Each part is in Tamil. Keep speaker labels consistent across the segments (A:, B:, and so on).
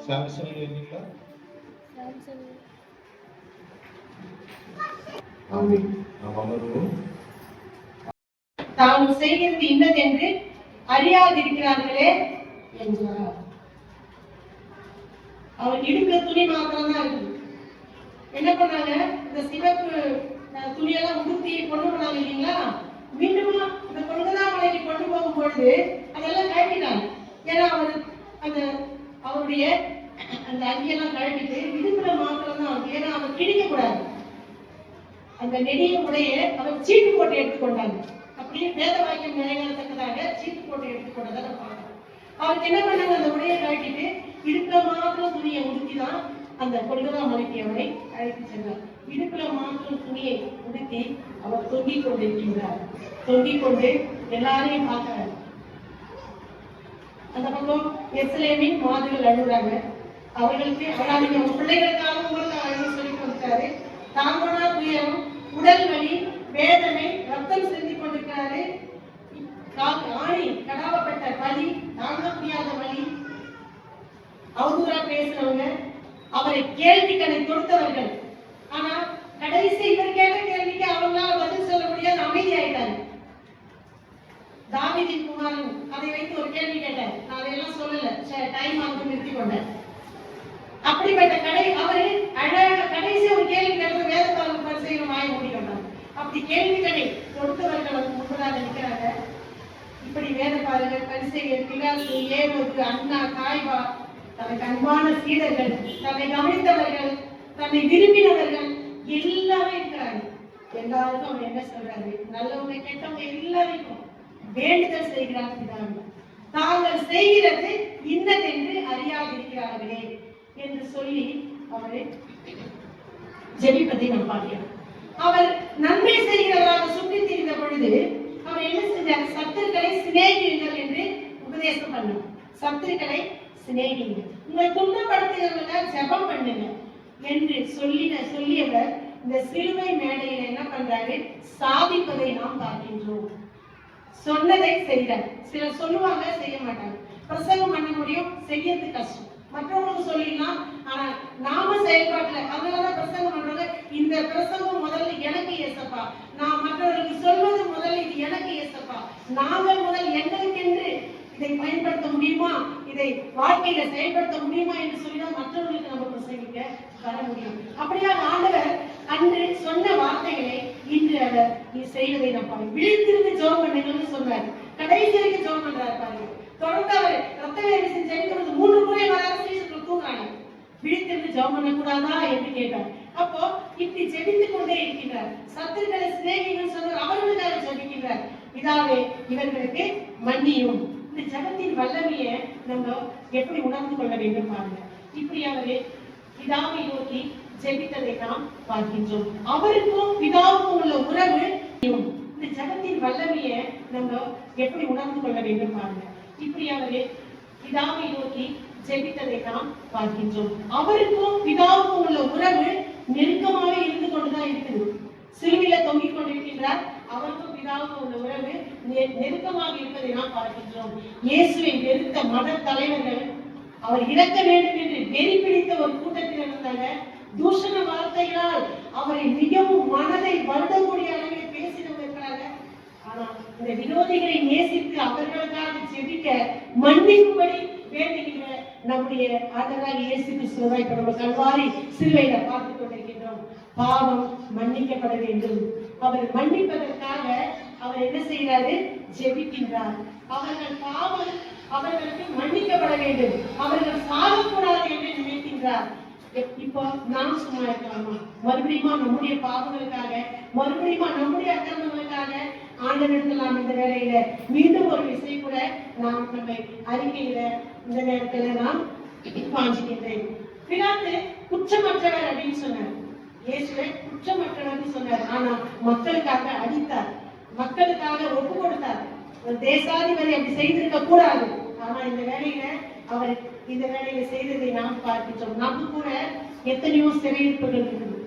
A: சாம்சங் இருக்கீங்களா?
B: தாங்கள் செய்கிறது இன்னதென்று அறியாதிருக்கிறார்களே என்றார். அவர் இடுப்புல துணி மாத்திரம் தான் இருக்கு. என்ன பண்ணாங்க, இந்த சிவப்பு துணியெல்லாம் உடுத்தி கொண்டு போனாங்க இல்லைங்களா? மீண்டும் இந்த கொள்கதாமலைக்கு கொண்டு போகும் பொழுது அதெல்லாம் கழட்டிட்டாங்க. ஏன்னா அவர் அந்த அவருடைய அந்த அங்கியெல்லாம் கழட்டிட்டு இடுப்புல மாத்திரம் தான் இருக்கு. ஏன்னா அவர் கிழிக்க கூடாது. அந்த நெடிய உடைய அவர் சீட்டு போட்டு எடுத்துக்கொண்டாங்க. அப்படியே வேத வாக்கியம் நிறைவேறத்தக்கதாக சீட்டு போட்டு எடுத்துக்கொண்டதை நம்ம பார்க்கலாம். அவருக்கு என்ன பண்ணாங்க, அந்த உடையை கழட்டிட்டு இடுப்புல மாத்திரம் துணியை உடுத்திதான் அந்த கொள்கதாமலைக்கு அவரை அழைத்து சென்றார். இடுப்புல மாத்திரம் துணியை உடுத்தி அவர் தொங்கிக் கொண்டிருக்கின்றார். தொங்கிக் கொண்டு எல்லாரையும் பார்க்கிறார். அந்த பக்கம் எருசலேமின் மாதுகள் அழுகுறாங்க. அவர்களுக்கு அவராக பிள்ளைகளுக்காக உங்களுக்கு அழுகு சொல்லிட்டு வந்துட்டாரு. தாங்கோனா துயரம், உடல் வலி, வேதனை, ரத்தம் செஞ்சு கொண்டிருக்கிறாரு. ஆணி கடாவப்பட்ட வலி, தாங்க முடியாத வலி, அவதூறா பேசுறவங்க, அவரை கேள்வி கணை கொடுத்தவர்கள். ஆனா கடைசி இவர் கேட்ட கேள்விக்கு அவங்களால பதில் சொல்ல முடியாது, அமைதியாயிட்டாங்க. தாவீதின் குமாரன் அதை வைத்து ஒரு கேள்வி கேட்டார். நான் அதையெல்லாம் சொல்லல, டைம் ஆகுது, நிறுத்தி கொண்டேன். அப்படிப்பட்ட அவரு அழகாக கடைசி ஒரு கேள்வி கேட்டது வேதத்தால் பரிசெய்யும் வாய் மூடிக்கொண்டார். அப்படி கேள்வி கடை கொடுத்தவர்கள் வந்து முன்பதாக நிற்கிறாங்க. இப்படி வேதபாரகர், பரிசேயர், பிலாத்து, ஏரோது, அண்ணா, காய்வா, தனக்கு அன்பான சீடர்கள், தன்னை கவனித்தவர்கள், தன்னை விரும்பினவர்கள் எல்லாமே இருக்கிறாங்க. எல்லாருக்கும் அவர் என்ன சொல்றாரு, நல்லவங்க கெட்டவங்க எல்லாருக்கும் வேண்டுதல் செய்கிறார்கள். தாங்கள் செய்கிறது இன்னதென்று அறியாதிருக்கிறார்களே என்று சொல்லி அவரை ஜெபிப்பதை நாம் பார்க்கிறோம். அவர் நன்மை செய்கிறவராக சுற்றி திரிந்த பொழுது அவர் என்ன செஞ்சார், சத்துருக்களை சிநேகியுங்கள் என்று உபதேசம் பண்ணார். சத்துருக்களை சிநேகிங்க, உங்களை துன்பப்படுத்துகிறவங்க ஜெபம் பண்ணுங்க என்று சொல்லியவர் இந்த சிலுவை மேடையில என்ன பண்றாரு, சாதிப்பதை நாம் பார்க்கின்றோம். சொன்னதை செய்கிறார். சிலர் சொல்லுவாங்க, செய்ய மாட்டாங்க. பிரசங்கம் பண்ண முடியும், செய்யறது கஷ்டம். மற்றவங்களுக்கு சொல்லிடலாம், ஆனா நாம செயல்பாட்டுல அதனாலதான் பிரசங்கம் பண்றது. இந்த பிரசங்கம் முதல்ல எனக்கு ஏசப்பா, நான் மற்றவர்களுக்கு சொல்வது முதல்ல இது எனக்கு ஏசப்பா, நாங்கள் முதல் எங்களுக்கென்று இதை பயன்படுத்த முடியுமா, இதை வாழ்க்கையில செயல்படுத்த முடியுமா என்று சொல்லிதான் மற்றவர்களுக்கு நம்ம பிரசங்கிக்க வர முடியும். அப்படியாக ஆண்டவர் அன்று சொன்ன வார்த்தைகளை இன்று அவர் நீ செய்வதை நான் பாருங்க. விழித்திருந்து ஜெபம் பண்ணுங்கன்னு சொன்னார். கடைசி வரைக்கும் ஜெபம் பண்றாரு பாருங்க. தொடர்ந்து அவர் ரத்த வேலை செஞ்சு 3 முறை வராது தூங்குறாங்க. விழித்திருந்து ஜெபம் பண்ணக்கூடாதா என்று கேட்டார். அப்போ இப்படி ஜெபித்துக் கொண்டே இருக்கின்றார். சத்துருக்களை சிநேகிங்கன்னு சொன்னார், அவர்களுக்காக ஜெபிக்கின்றார். பிதாவே இவர்களுக்கு மன்னியும். இந்த ஜெபத்தின் வல்லமையை நம்ம எப்படி உணர்ந்து கொள்ள வேண்டும் பாருங்க. இப்படி அவரு பிதாவை நோக்கி ஜெபித்ததை நாம் பார்க்கின்றோம். அவருக்கும் பிதாவுக்கும் உள்ள உறவு, இந்த ஜெபத்தின் வல்லமையை நம்ம எப்படி உணர்ந்து கொள்ள வேண்டும் பாருங்க. இப்படி அவரு பிதாவை நோக்கி ஜெபித்ததை நாம் பார்க்கின்றோம். அவருக்கும் பிதாவுக்கும் உள்ள உறவு நெருக்கமாக இருந்து கொண்டுதான் இருக்குது. சிலுவையில தொங்கிக் கொண்டிருக்கின்றார். அவருக்கும் பிதாவுக்கும் உள்ள உறவு நெருக்கமாக இருப்பதை நாம் பார்க்கின்றோம். இயேசுவை வெறுத்த மத தலைவர்கள் அவர் இறக்க வேண்டும் என்று வெறி பிடித்த ஒரு கூட்டத்தில் இருந்தாங்க. தூஷண வார்த்தைகளால் அவரை மிகவும் மனதை வருடக்கூடிய அளவில் பேசினவங்க இருக்கிறாங்க. ஆனா இந்த விரோதிகளை நேசித்து அவர்களுக்காக ஜெபிக்க மன்னிக்கும்படி வேண்டுகின்ற நம்முடைய ஆண்டவராகிய இயேசு கிறிஸ்துவை இப்ப நம்ம கல்வாரி சிலுவையில பார்த்துக் கொண்டிருக்கின்றோம். பாவம் மன்னிக்கப்பட வேண்டும். அவர் மன்னிப்பதற்காக அவர் என்ன செய்கிறாரு, ஜெபிக்கின்றார். அவர்கள் பாவம் அவர்களுக்கு மன்னிக்கப்பட வேண்டும், அவர்கள் சாகக்கூடாது என்று நினைக்கின்றார். இப்போ நாம் சும்மா இருக்கலாமா? மறுபடியுமா நம்முடைய பாவங்களுக்காக, மறுபடியுமா நம்முடைய அக்கிரமங்களுக்காக ஆண்டவரிடத்தில் நாம் இந்த வேலையில மீண்டும் ஒரு விஷயம் கூட நாம் நம்மை அறிக்கையில இந்த நேரத்துல நான் பாஞ்சிக்கின்றேன். பிலாத்து குற்றமற்றவர் அப்படின்னு சொன்னார். இயேசுவை குற்றமற்றவர் சொன்னார். ஆனா மக்களுக்காக அடித்தார், மக்களுக்காக ஒப்பு கொடுத்தார். ஒரு தேசாதிபதி அப்படி செய்திருக்க கூடாது. ஆனா இந்த வேலையில அவர் இந்த வேலையை செய்ததை நாம் பார்க்கின்றோம். நமக்கு கூட எத்தனையோ சிறையிருப்புகள் இருக்குது,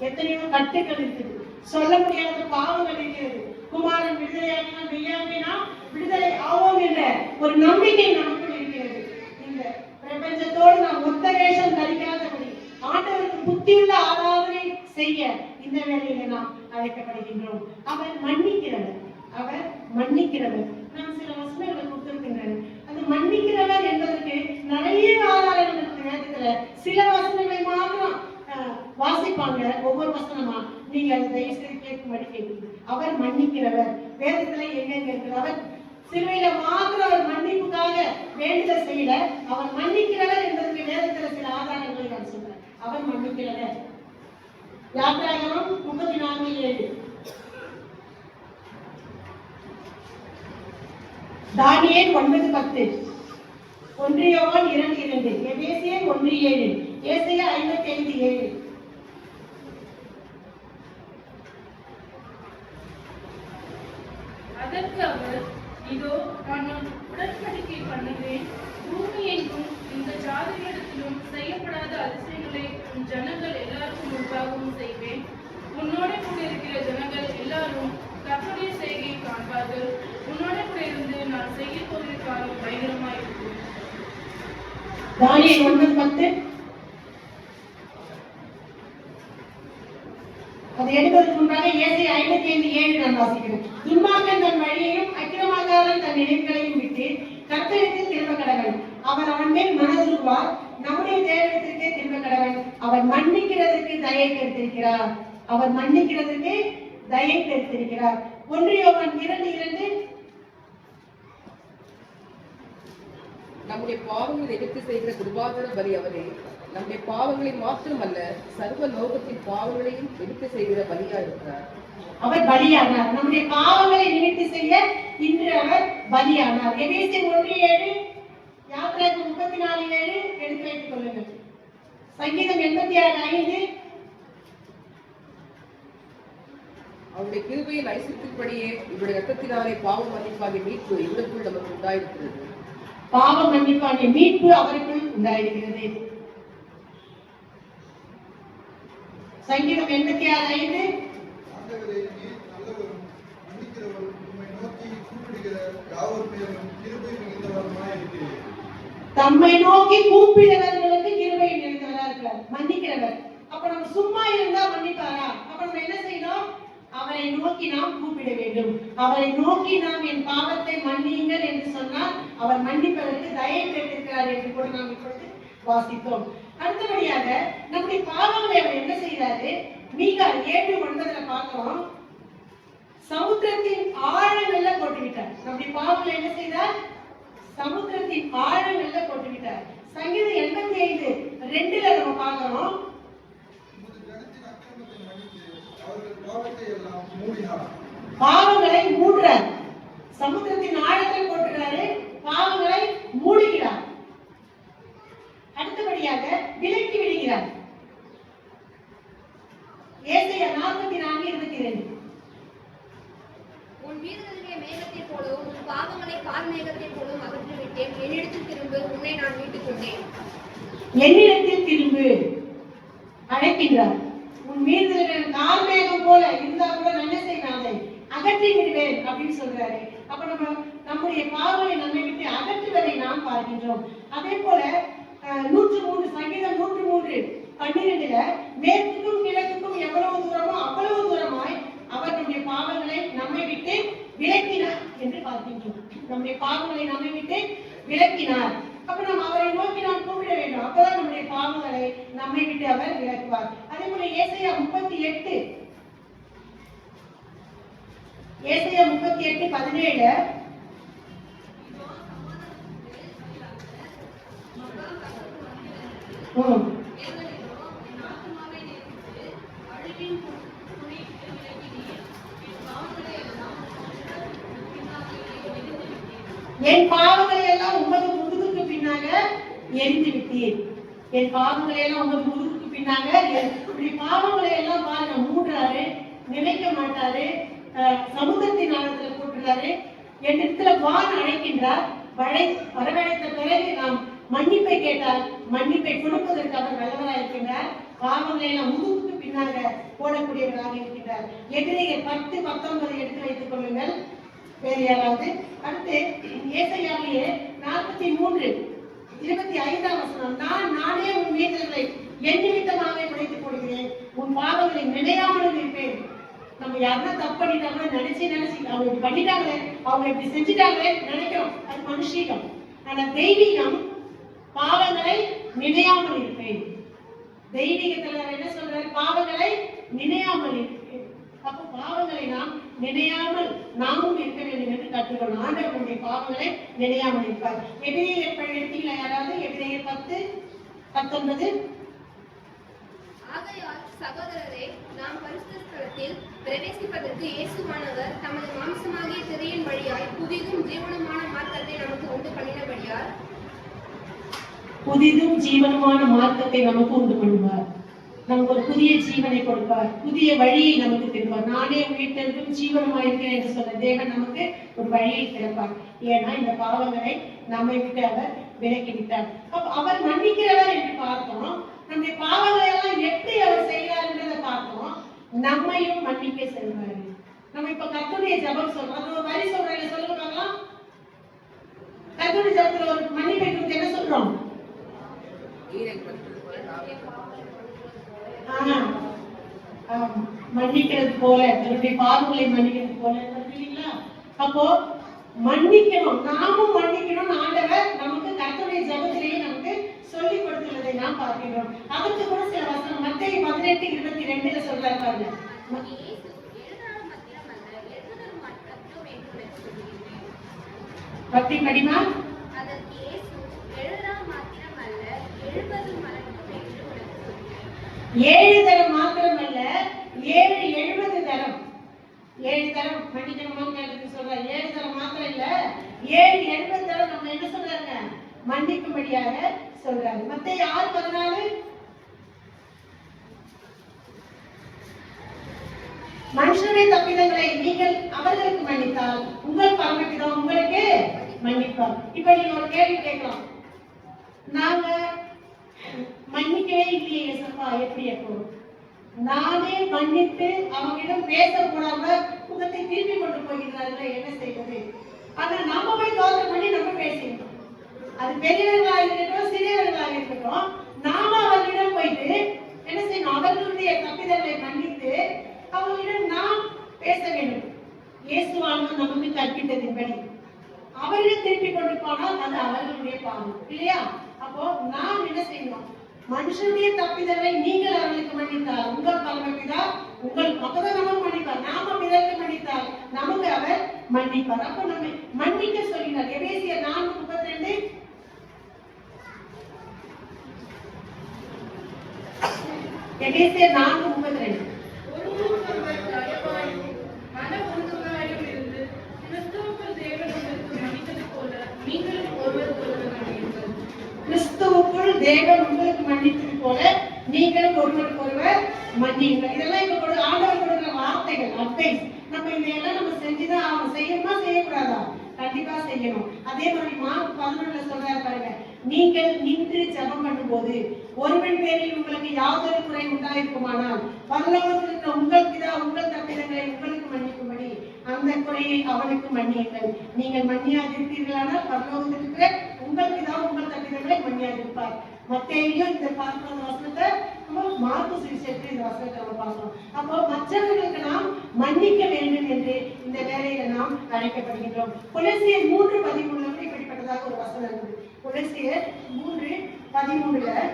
B: எத்தனையோ கட்டுகள் இருக்குது, சொல்ல முடியாத பாவங்கள் இருக்கிறது. குமாரன் விடுதலையாகினா மெய்யாகினா விடுதலை ஆவோம் என்ற ஒரு நம்பிக்கை நமக்கு இருக்கிறது. இந்த பிரபஞ்சத்தோடு நாம் ஒத்த வேஷம் தரிக்காதபடி ஆண்டவருக்கு புத்தியுள்ள ஆராதனை செய்ய இந்த வேளையில நாம் அழைக்கப்படுகின்றோம். அவர் மன்னிக்கிறவர், அவர் மன்னிக்கிறவர். நாம் சில வசனங்களை கொடுத்திருக்கின்றனர். அது மன்னிக்கிறவர் என்பதற்கு நிறைய ஆதாரங்கள் இருக்கு வேதத்துல. சில வசனங்களை மாத்திரம் வாசிப்பாங்க, ஒவ்வொரு வசனமா. நீங்க அதை தயவு செய்து கேட்கும்படி கேட்குது. அவர் மன்னிக்கிறவர் வேதத்துல எங்க இருக்கிற அவர் சிலுவையில மாத்திரம் அவர் மன்னிப்புக்காக வேண்டுதல் செய்யல, அவர் மன்னிக்கிறவர் என்பதற்கு வேதத்துல சில ஆதாரங்களை நான் சொல்றேன். அவர் மன்னிக்கிறவர். யாத்திராகமம் 34:7, தானியேல் 9:10, 1 யோவான் 2:2, எபேசியர் 1:7, ஏசாயா 55:7.
A: அதற்கு அவர், இதோ நான் உடன்படிக்கை பண்ணுவேன், பூமி எங்கும் இந்த ஜாதிகளிடத்திலும் செய்யப்படாத அதிசயங்களை உன் ஜனங்கள் எல்லாருக்கும் முன்பாகவும் செய்வேன். உன்னோட கூட இருக்கிற ஜனங்கள் எல்லாரும் கர்த்தருடைய செய்கையை காண்பார்கள். உன்னோட கூட இருந்து நான் செய்ய போகிற காலம் பயங்கரமாயிருக்கும்.
B: தானியேல் 9:10. அதை எடுப்பதற்கு முன்பாக ஏசாயா 55:7 நான் வாசிக்கிறேன். துன்மார்க்கன் தன் வழியையும் அக்கிரமக்காரன் தன் நினைவுகளையும் விட்டு கர்த்தரிடத்தில் திரும்ப கடவன். அவர் அவன் மேல் மனதுருவார். நம்முடைய தேவனிடத்திற்கே திரும்ப கடவன். அவர் மன்னிக்கிறதற்கு தயை பெற்றிருக்கிறார். அவர் மன்னிக்கிறதற்கு தயை பெற்றிருக்கிறார். 1 யோவான் 2:2.
C: நம்முடைய பாவங்களை எதிர்த்து செய்கிற கிருபாதார பலி அவரே. நம்முடைய பாவங்களை மாத்திரமல்ல, சர்வ லோகத்தின் பாவங்களையும் எடுத்து செய்கிற பலியா இருக்கிறார்.
B: அவர் பலியானார். நம்முடைய பாவங்களை நிவர்த்தி செய்ய இன்று அவர் பலியானார். எபேசியர் 1:7, யாத்திராகமம் 34:7 எடுத்து வைத்துக் கொள்ளுங்கள். சங்கீதம் 86:5.
C: அவருடைய கிருபையின் ஐசியத்தின்படியே இவருடைய இரத்தத்தினாலே பாவ மன்னிப்பாகிய மீட்பு இவருக்குள் நமக்கு உண்டாயிருக்கிறது.
B: பாவ மன்னிப்பாகிய மீட்பு அவருக்குள் உண்டாயிருக்கிறது. சங்கீதம் 86:5.
D: ஆண்டவரே, நீர் நல்லவரும் மன்னிக்கிறவரும் உம்மை நோக்கி கூப்பிடுகிற யாவர் மேலும் கிருபை மிகுந்தவருமாய் இருக்கிறீர்.
B: தம்மை நோக்கி கூப்பிடுகிறவர்களுக்கு கிருபை நிறைந்தவரா இருக்கிறார், மன்னிக்கிறவர். அப்ப நம்ம சும்மா இருந்தா மன்னிப்பாரா? அப்ப நம்ம என்ன செய்யணும்? அவரை நோக்கி நாம் கூப்பிட வேண்டும். அவரை நோக்கி நாம் என் பாவத்தை மன்னியுங்கள் என்று சொன்னால் அவர் மன்னிப்பதற்கு தயை பெற்றிருக்கிறார் என்று கூட நாம் இப்பொழுது வாசித்தோம். அடுத்தபடியாக நம்முடைய பாவங்களை அவர் என்ன செய்யறாரு? மீகா 7:9 பார்க்கிறோம். சமுத்திரத்தின் ஆழங்கள்ல போட்டுவிட்டார். நம்முடைய பாவங்களை என்ன செய்தார்? சமுத்திரத்தின் ஆழங்கள்ல போட்டுவிட்டார். சங்கீதம் 85:2 நம்ம பார்க்கிறோம்.
D: ஜனத்தின் அக்கிரமத்தை மன்னித்து அவர்கள் பாவத்தை எல்லாம் மூடினார்.
B: பாவங்களை மூடுறார். சமுத்திரத்தின் ஆழத்தில் போட்டுறாரு, பாவங்களை மூடுகிறார். அடுத்தபடியாக விலக்கி விடுகிறார். ஏசாயா 44:22.
E: உன் மீறுதல்களை மேகத்தைப் போலவும் உன் பாவங்களை கால் மேகத்தைப் போலவும் அகற்றி விட்டேன். என்னிடத்தில் திரும்ப, உன்னை நான் மீட்டுக் கொண்டேன்.
B: என்னிடத்தில் திரும்பு அழைக்கின்றார். உன் மீறுதல்கள் கால் மேகம் போல இருந்தா கூட நான் என்ன செய்வேன்? அதை அகற்றி விடுவேன் அப்படின்னு சொல்றாரு. அப்ப நம்முடைய பாவங்களை நம்மை விட்டு அகற்றுவதை நாம் பார்க்கின்றோம். அதே போல 103 சங்கீதம் 103:12 மேற்குக்கும் கிழக்குக்கும் எவ்வளவு தூரமோ அவ்வளவு தூரமாய் அவர் நம்முடைய பாவங்களை நம்மை விட்டு விலக்கினார் என்று பார்க்கின்றோம். நம்முடைய பாவங்களை நம்மை விட்டு விலக்கினார். அப்ப நாம் அவரை நோக்கி நாம் கூப்பிட வேண்டும். அப்பதான் நம்முடைய பாவங்களை நம்மை விட்டு அவர் விலக்குவார். அதே போல ஏசாயா 38, ஏசாயா 38:17. என் பாவங்களை எல்லாம் உமது முதுகுக்கு பின்னாக எரிந்து விட்டீர். என் பாவங்களை எல்லாம் உமது முதுகுக்கு பின்னாக இப்படி பாவங்களை எல்லாம் பாருங்க, மூடுறாரு, நினைக்க மாட்டாரு, சமூகத்தின் ஆழத்துல போட்டுறாரு. என் இடத்துல வான் அழைக்கின்றார். வரவழைத்த பிறகு நாம் மன்னிப்பை கேட்டால் மன்னிப்பை கொடுப்பதற்கு அவர் வல்லவராக இருக்கின்றார். பாவங்களை எல்லாம் முதுகுக்கு பின்னாக போடக்கூடியவராக இருக்கின்றார். எதிரிகள் 10:19 எடுத்து வைத்துக் கொள்ளுங்கள். வேறு யாராவது? அடுத்து ஏசாயாவிலே 43:25 வசனம், நானே உன் மீறுதல்களை என் நிமித்தமாக குறைத்துக் கொள்கிறேன், உன் பாவங்களை நினையாமலும் இருப்பேன். நம்ம யாருன்னா தப்பு பண்ணிட்டாங்கன்னா நினைச்சு அவங்க இப்படி பண்ணிட்டாங்களே, அவங்க இப்படி செஞ்சுட்டாங்களே நினைக்கிறோம், அது மனுஷீகம். ஆனா தெய்வீகம் பாவங்களை நினையாமல் இருப்பேன். தெய்வீகத்துல என்ன சொல்றாரு? பாவங்களை நினையாமல் இருப்பேன். அப்போ பாவங்களை நாம் நினையாமல் நாமும் இருக்க வேண்டும் என்று கற்றுக்கொள்ளும். ஆண்டவருடைய பாவங்களை நினையாமல் இருப்பார். எபிரேயர் எடுத்தீங்களா யாராவது? எபிரேயர் 10:19.
E: ஆகையால் சகோதரரே, நாம் பரிசுத்த ஸ்தலத்தில் பிரவேசிப்பதற்கு இயேசுவானவர் தமது மாம்சமாகிய திரையின் வழியாய் புதிதும் ஜீவனுமான மார்க்கத்தை நமக்கு உண்டு பண்ணினபடியால்
B: புதிதும் ஜீவனுமான மார்க்கத்தை நமக்கு உண்டு பண்ணுவார். நமக்கு ஒரு புதிய ஜீவனை கொடுப்பார், புதிய வழியை நமக்கு திறப்பார். நானே உயிர்த்தெழுந்தும் ஜீவனமாயிருக்கிறேன் என்று சொன்ன தேவன் நமக்கு ஒரு வழியை திறப்பார். ஏன்னா இந்த பாவங்களை நம்மை விட்டு அவர் விலக்கி விட்டார். அவர் மன்னிக்கிறவர் என்று பார்த்தோம். நம்முடைய பாவங்களை எல்லாம் எப்படி அவர் செய்கிறார்ன்றதை பார்த்தோம். நம்மையும் மன்னிக்க செல்வாரு. நம்ம இப்ப கர்த்தருடைய ஜெபம் சொல்றோம். அது ஒரு வரி சொல்றேன், சொல்லுங்க பார்க்கலாம். கர்த்தருடைய ஜெபத்துல ஒரு மன்னிப்பை குறித்து என்ன சொல்றோம்? மன்னிக்கிறது போல, தன்னுடைய பாவங்களை மன்னிக்கிறது போல இல்லைங்களா? அப்போ மன்னிக்கணும், நாமும் மன்னிக்கணும். ஆண்டவர் நமக்கு கர்த்தருடைய ஜெபத்திலேயே நமக்கு சொல்லி கொடுத்துள்ளதை நாம் பார்க்கிறோம். அதற்கு கூட சில வசனம் மத்தேயு 18:22 சொல்றாரு பாருங்க. பக்தி படிமா. ஏழு தரம் மாத்திரமல்ல, 70 தரம். 7 தரம் மன்னிக்கணுமான்னு சொல்றாரு. 7 தரம் மாத்திரம் இல்ல, 70 தரம் நம்ம என்ன சொல்றாங்க? மன்னிக்கும்படியாக சொல்றாரு. மத்தேயு 6:14. மனுஷனுடைய தப்பிதங்களை நீங்கள் அவர்களுக்கு மன்னித்தால் உங்கள் பரமபிதா உங்களுக்கு மன்னிப்பார். இப்ப நீங்க ஒரு கேள்வி கேட்கலாம், நாங்க மன்னிக்கவே இல்லையே ஏசப்பா, எப்படி எப்போ? நானே மன்னித்து அவங்களிடம் பேசக்கூடாம முகத்தை திருப்பி கொண்டு போகிறார்கள், என்ன செய்வது? ஆனா நம்ம போய் தோற்றம் பண்ணி நம்ம பேசிக்கணும். அது பெரியவர்களாக இருக்கட்டும் சிறியவர்களாக இருக்கட்டும், நாம அவர்களிடம் போயிட்டு என்ன செய்யணும்? அவர்களுடைய தப்பிதங்களை மன்னித்து அவர்களிடம் நாம் பேச வேண்டும். இயேசுவானவர் நமக்கு கற்பித்ததின்படி அவர்களை திருப்பி கொண்டு போனால் அது அவர்களுடைய பாவம் இல்லையா? அப்போ நாம் என்ன செய்யணும்? மனுஷனுடைய தப்பிதங்களை நீங்கள் அவர்களுக்கு மன்னித்தால் உங்கள் பரமபிதா உங்கள் அப்பதான் நமக்கு மன்னிப்பார். நாம பிறருக்கு மன்னித்தால் நமக்கு அவர் மன்னிப்பார். அப்போ நம்ம மன்னிக்க சொல்லினார். எபேசியர் 4:32. எபேசியர் 4:32. கிறிஸ்துவுக்குள் தேவன் உங்களுக்கு மன்னித்தது போல நீங்களும் ஒருவருக்கொருவர் மன்னியுங்கள். இதெல்லாம் இப்ப ஆண்டவர் கொடுக்கிற வார்த்தைகள், அட்வைஸ். நம்ம இதெல்லாம் நம்ம செஞ்சுதான் அவங்க செய்யணுமா செய்யக்கூடாதா? கண்டிப்பா செய்யணும். அதே மாதிரி மார்க் 11 சொல்றாரு பாருங்க, நீங்கள் நின்று ஜெபம் பண்ணும்போது ஒருவன் பேரில் உங்களுக்கு யாதொரு குறை உண்டாயிருக்குமானால் பரலோகத்தில் இருக்கிற உங்கள் பிதா உங்கள் தப்பிதங்களை உங்களுக்கு மன்னிக்கும்படி அந்த குறையை அவனுக்கு மன்னியுங்கள். நீங்கள் மன்னியாதிருப்பீர்களானால் பரலோகத்தில் இருக்கிற உங்கள் பிதா உங்கள் தப்பிதங்களை மன்னியாதிருப்பார். மத்தேயு இந்த பார்க்கிற வசனத்தை நம்ம மார்க்கு சுவிசேஷத்தில் இந்த வசனத்தை நம்ம பார்க்கிறோம். அப்போ மற்றவர்களுக்கு நாம் மன்னிக்க வேண்டும் என்று இந்த வேலையில நாம் அழைக்கப்படுகின்றோம். கொலோசியர் 3:13 இப்படிப்பட்டதாக ஒரு வசனம் இருக்குது. கொலோசியர் 3:13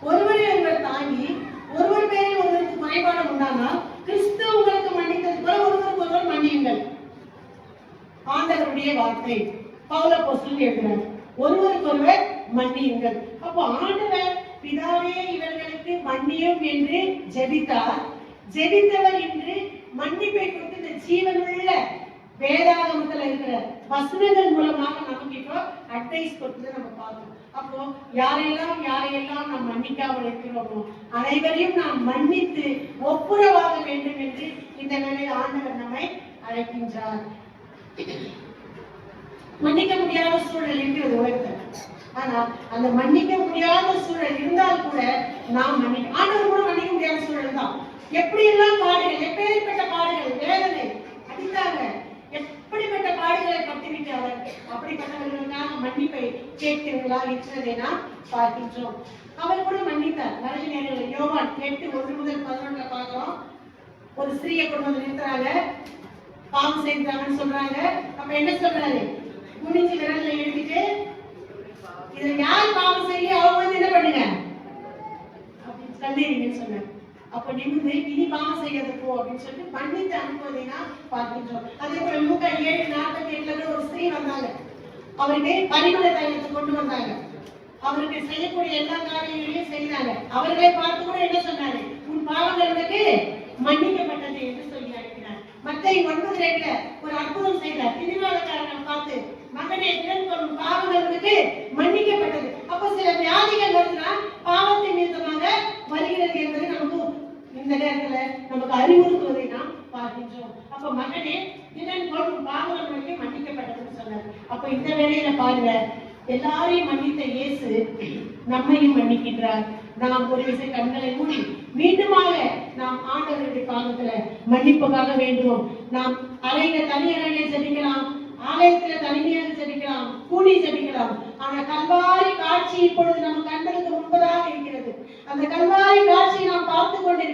B: ஒருவரை ஒருவர் தாங்கி ஒருவர் பேரில் ஒருவருக்கு குறைபாடு உண்டானால் கிறிஸ்து உங்களுக்கு மன்னித்தது போல ஒருவருக்கு ஒருவர் மன்னியுங்கள். ஆண்டவருடைய வார்த்தை பவுல் அப்போஸ்தலன் எழுதுறார், ஒருவருக்கு ஒருவர் மன்னியுங்கள். அப்போ ஆண்டவர் பிதாவே இவர்களுக்கு மன்னியும் என்று ஜெபித்தார். ஜெபித்தவர் என்று மன்னிப்பை கொடுத்து இந்த ஜீவனுள்ள வேதாகமத்துல இருக்கிற வசனங்கள் மூலமாக நமக்கு இப்போ அட்வைஸ் கொடுத்து நம்ம பார்த்தோம். அப்போ யாரையெல்லாம் நாம் மன்னிக்காமல் இருக்கிறோமோ அனைவரையும் நாம் மன்னித்து ஒப்புரவாக வேண்டும் என்று இந்த வேளையில் ஆண்டவர் நம்மை அழைக்கின்றார். மன்னிக்க முடியாத சூழல் இருக்கிறது உலகத்தில். ஆனா அந்த மன்னிக்க முடியாத சூழல் இருந்தால் கூட நாம் ஆண்டவர் கூட மன்னிக்க முடியாத சூழல் தான். எப்படி எல்லாம் பாடுகள், எப்பேற்பட்ட பாடுகள், வேதனை அடித்தாங்க, எப்படிப்பட்ட பாடுகளை பட்டுவிட்ட அப்படிப்பட்டவர்களுக்காக மன்னிப்பை கேட்கிறவர்களாக இருக்கிறதை நாம் பார்க்கின்றோம். அவர் கூட மன்னித்தார். நிறைய நேரங்களில் யோவான் 8:1-11 பார்க்கிறோம். ஒரு ஸ்திரீயை கொண்டு வந்து நிறுத்துறாங்க, பாவம் செய்தாங்கன்னு சொல்றாங்க. அப்ப என்ன சொல்றாரு? குனிஞ்சு விரல்ல எழுதிட்டு இதுல யார் பாவம் செய்ய அவங்க வந்து என்ன பண்ணுங்க அப்படின்னு கண்டறிங்கன்னு சொன்னார். அப்ப நிமிர்ந்து இனி பாவம் செய்யாத போ அப்படின்னு சொல்லிட்டு மன்னித்து அனுப்புவதை நாம் பார்க்கின்றோம். அதே போல லூக்கா 7:48 ஒரு ஸ்திரீ வந்தாங்க. அவருக்கு பரிமள தைலத்தை கொண்டு வந்தாங்க. அவருக்கு செய்யக்கூடிய எல்லா காரியங்களையும் செய்தாங்க. அவர்களை பார்த்து கூட என்ன சொன்னாரு? உன் பாவங்கள் உனக்கு மன்னிக்கப்பட்டது என்று சொல்லி அனுப்பினார். மத்தேயு 9:2 ஒரு அற்புதம் செய்தார். பிடிவாதக்காரனை பார்த்து, மகனே உன் பாவங்கள் உனக்கு மன்னிக்கப்பட்டது. அப்ப சில வியாதிகள் வருதுன்னா பாவத்தின் நிமித்தமாக வருகிறது என்பதை நமக்கு இந்த நேரத்துல நமக்கு அறிவுறுத்துவதை நாம் பார்க்கின்றோம். அப்ப மகனே உன் பாவங்கள் உனக்கு மன்னிக்கப்பட்டதுன்னு சொன்னார். அப்ப இந்த வேளையில பாருங்க, எல்லாரையும் மன்னித்த இயேசு நம்மையும் மன்னிக்கின்றார். நாம் ஒரு விசை கண்களை மூடி மீண்டுமாக நாம் ஆண்டவருடைய பாதத்துல மன்னிப்புக்காக வேண்டுவோம். நாம் அறையில தனி அறையில ஜெபிக்கலாம், ஆலயத்துல தனிமையாக ஜெபிக்கலாம், கூடி ஜெபிக்கலாம். ஆனா கல்வாரி காட்சி இப்பொழுது நம்ம கண்களுக்கு முன்பதாக இருக்கிறது. அந்த கல்வாரி காட்சியை நாம் பார்த்து கொண்டிருக்கிறோம்.